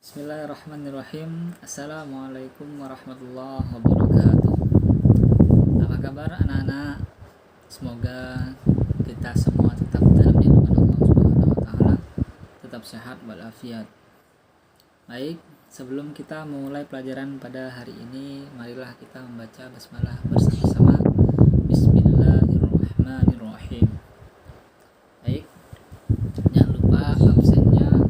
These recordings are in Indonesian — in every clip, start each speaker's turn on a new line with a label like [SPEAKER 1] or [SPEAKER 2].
[SPEAKER 1] Bismillahirrahmanirrahim. Assalamualaikum warahmatullahi wabarakatuh. Apa kabar anak-anak? Semoga kita semua tetap dalam lindungan Allah Subhanahu wa taala, tetap sehat walafiat. Baik, sebelum kita memulai pelajaran pada hari ini, marilah kita membaca basmalah bersama-sama. Bismillahirrahmanirrahim. Baik. Jangan lupa absennya.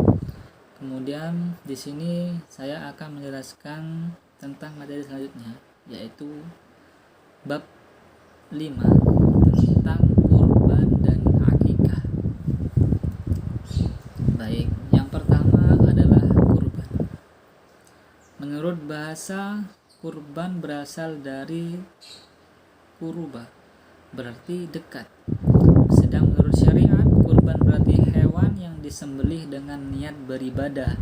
[SPEAKER 1] Kemudian di sini saya akan menjelaskan tentang materi selanjutnya, yaitu bab 5 tentang kurban dan akikah. Baik, yang pertama adalah kurban. Menurut bahasa, kurban berasal dari kuruba, berarti dekat. Sedang menurut syariat, kurban berarti hewan yang disembelih dengan niat beribadah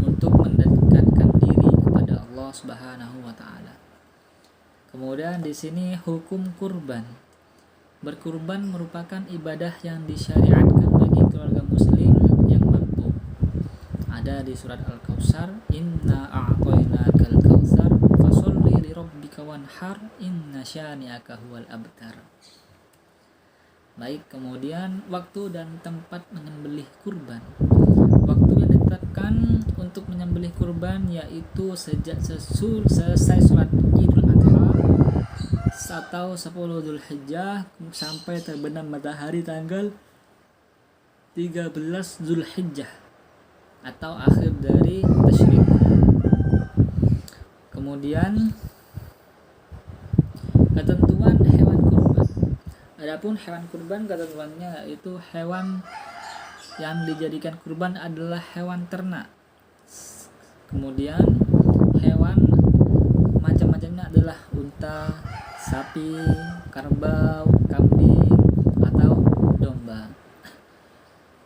[SPEAKER 1] untuk mendekatkan diri kepada Allah Subhanahu wa taala. Kemudian di sini hukum kurban. Berkurban merupakan ibadah yang disyariatkan bagi keluarga muslim yang mampu. Ada di surat Al-Kautsar, "Inna a'tainakal kautsar fasholli lirabbika wanhar inna syani'aka huwal abtar." Baik, kemudian waktu dan tempat menyembelih kurban. Waktu yang ditetapkan untuk menyembelih kurban yaitu sejak selesai sholat Idul Adha atau 10 Dzulhijjah sampai terbenam matahari tanggal 13 Dzulhijjah atau akhir dari tasyrik. Kemudian ketentuan hewan kurban. Adapun hewan kurban ketentuannya yaitu hewan yang dijadikan kurban adalah hewan ternak. Kemudian hewan macam-macamnya adalah unta, sapi, kerbau, kambing, atau domba.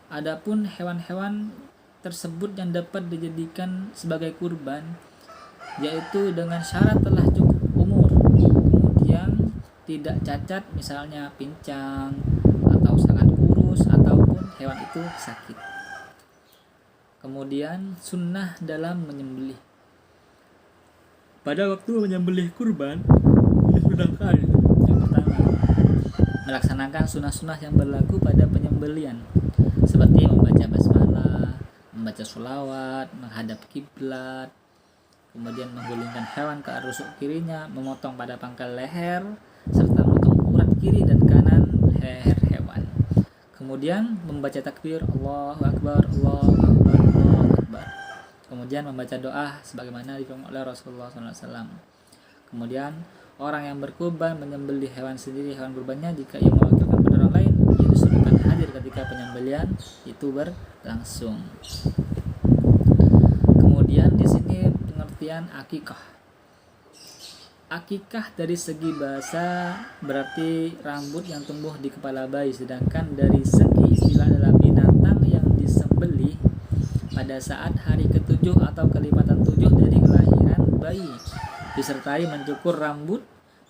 [SPEAKER 1] Adapun hewan-hewan tersebut yang dapat dijadikan sebagai kurban yaitu dengan syarat telah cukup umur, kemudian tidak cacat, misalnya pincang atau sangat kurus ataupun hewan itu sakit. Kemudian sunnah dalam menyembelih. Pada waktu menyembelih kurban disunahkan yang pertama melaksanakan sunnah-sunnah yang berlaku pada penyembelihan seperti membaca basmalah, membaca sholawat, menghadap kiblat, kemudian menggulingkan hewan ke arah rusuk kirinya, memotong pada pangkal leher serta memotong urat kiri dan kanan leher hewan. Kemudian membaca takbir Allahu Akbar, Allahu Akbar, Allahu Akbar. Kemudian membaca doa sebagaimana dikatakan oleh Rasulullah SAW. Kemudian orang yang berkurban menyembelih hewan sendiri, hewan kurbannya, jika ia mewakilkan pada orang lain, ia disuruhkan hadir ketika penyembelihan itu berlangsung. Kemudian di sini pengertian akikah. Akikah dari segi bahasa berarti rambut yang tumbuh di kepala bayi, sedangkan dari segi istilah adalah binatang yang disembelih pada saat hari ke-7 atau kelipatan 7 dari kelahiran bayi, disertai mencukur rambut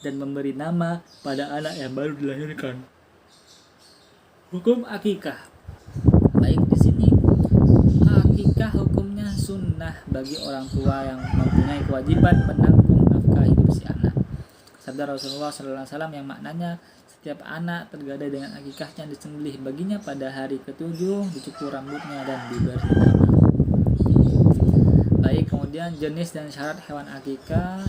[SPEAKER 1] dan memberi nama pada anak yang baru dilahirkan. Hukum akikah. Baik, di sini akikah hukumnya sunnah bagi orang tua yang mempunyai kewajiban menanggung nafkah hidup si anak. Sabda Rasulullah SAW yang maknanya setiap anak tergadai dengan akikahnya disembelih baginya pada hari ke-7, dicukur rambutnya dan diberi nama. Baik, kemudian jenis dan syarat hewan akikah,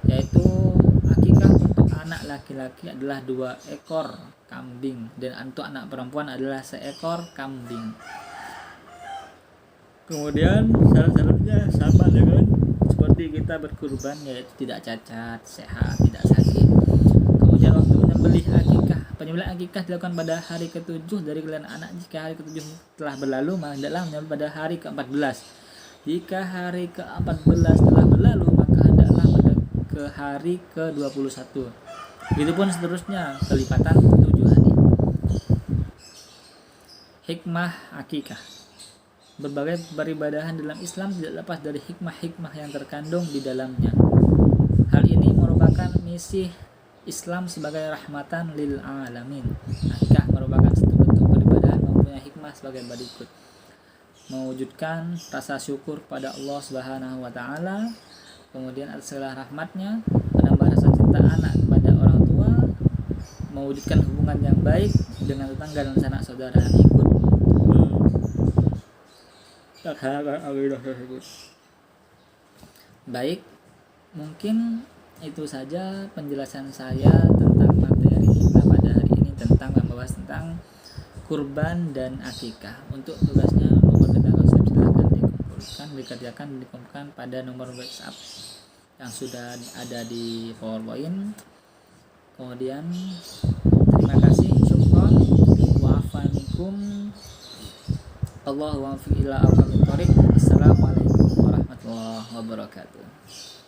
[SPEAKER 1] yaitu akikah untuk anak laki-laki adalah 2 ekor kambing dan untuk anak perempuan adalah 1 ekor kambing. Kemudian syarat-syaratnya sama dengan seperti kita berkurban, yaitu tidak cacat, sehat, tidak sakit. Kemudian waktu menyembelih akikah, penyembelihan akikah dilakukan pada hari ke-7 dari kelahiran anak. Jika hari ke-7 telah berlalu, maka hendaklah menyembelih pada hari ke-14. Jika hari ke-14 telah berlalu, maka hendaklah pada ke hari ke-21. Begitupun seterusnya kelipatan 7 hari. Hikmah akikah. Berbagai peribadahan dalam Islam tidak lepas dari hikmah-hikmah yang terkandung di dalamnya. Hal ini merupakan misi Islam sebagai rahmatan lil alamin. Akikah merupakan satu bentuk peribadahan mempunyai hikmah sebagai berikut. mewujudkan rasa syukur pada Allah Subhanahu wa taala, kemudian atas segala rahmatnya, menambah rasa cinta anak kepada orang tua, mewujudkan hubungan yang baik dengan tetangga dan sanak saudara, ikut baik. Mungkin itu saja penjelasan saya tentang materi kita pada hari ini, tentang membahas tentang kurban dan akikah. Untuk tugasnya nomor kita silahkan dikumpulkan pada nomor WhatsApp yang sudah ada di PowerPoint. Kemudian terima kasih, syukron, wa'afanikum, Allahu wa'afiq ila aqwamit thoriq. Assalamualaikum warahmatullahi wabarakatuh.